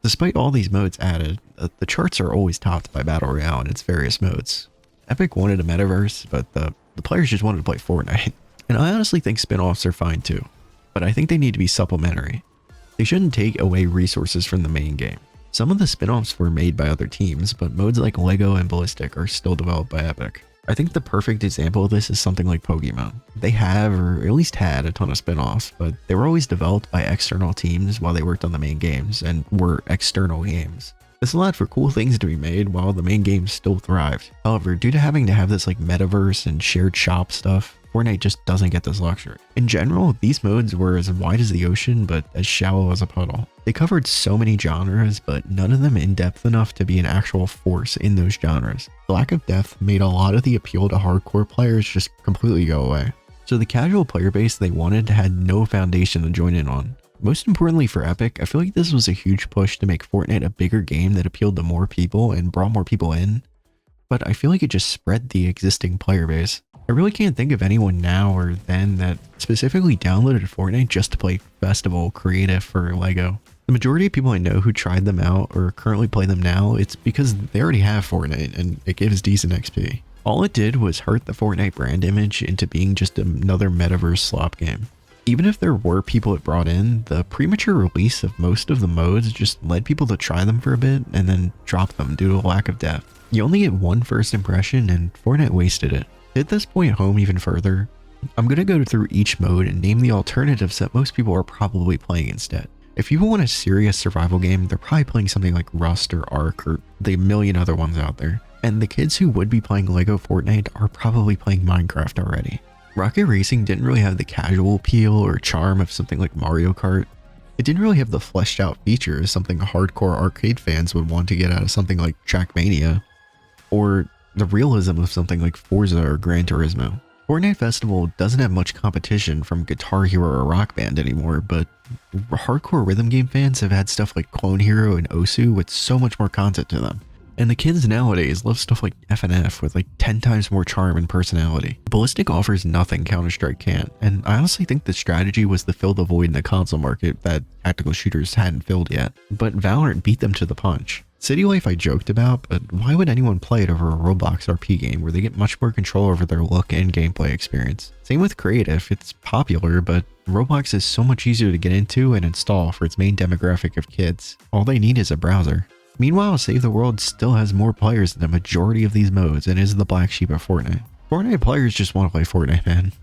Despite all these modes added, the charts are always topped by Battle Royale in its various modes. Epic wanted a metaverse, but the players just wanted to play Fortnite. And I honestly think spin-offs are fine too, but I think they need to be supplementary. They shouldn't take away resources from the main game. Some of the spin-offs were made by other teams, but modes like Lego and Ballistic are still developed by Epic. I think the perfect example of this is something like Pokemon. They have, or at least had, a ton of spin-offs, but they were always developed by external teams while they worked on the main games, and were external games. This allowed for cool things to be made while the main game still thrived. However, due to having to have this like metaverse and shared shop stuff, Fortnite just doesn't get this luxury. In general, these modes were as wide as the ocean, but as shallow as a puddle. They covered so many genres, but none of them in depth enough to be an actual force in those genres. The lack of depth made a lot of the appeal to hardcore players just completely go away. So the casual player base they wanted had no foundation to join in on. Most importantly for Epic, I feel like this was a huge push to make Fortnite a bigger game that appealed to more people and brought more people in, but I feel like it just spread the existing player base. I really can't think of anyone now or then that specifically downloaded Fortnite just to play Festival, Creative, or Lego. The majority of people I know who tried them out or currently play them now, it's because they already have Fortnite and it gives decent XP. All it did was hurt the Fortnite brand image into being just another metaverse slop game. Even if there were people it brought in, the premature release of most of the modes just led people to try them for a bit and then drop them due to a lack of depth. You only get one first impression and Fortnite wasted it. To hit this point home even further, I'm going to go through each mode and name the alternatives that most people are probably playing instead. If people want a serious survival game, they're probably playing something like Rust or Ark or the million other ones out there. And the kids who would be playing Lego Fortnite are probably playing Minecraft already. Rocket Racing didn't really have the casual appeal or charm of something like Mario Kart. It didn't really have the fleshed out features something hardcore arcade fans would want to get out of something like Trackmania, or the realism of something like Forza or Gran Turismo. Fortnite Festival doesn't have much competition from Guitar Hero or Rock Band anymore, but hardcore rhythm game fans have had stuff like Clone Hero and Osu with so much more content to them. And the kids nowadays love stuff like FNF with like 10 times more charm and personality. Ballistic offers nothing Counter-Strike can't, and I honestly think the strategy was to fill the void in the console market that tactical shooters hadn't filled yet. But Valorant beat them to the punch. City Life I joked about, but why would anyone play it over a Roblox RP game where they get much more control over their look and gameplay experience? Same with Creative, it's popular, but Roblox is so much easier to get into and install for its main demographic of kids. All they need is a browser. Meanwhile, Save the World still has more players than the majority of these modes and is the black sheep of Fortnite. Fortnite players just want to play Fortnite, man.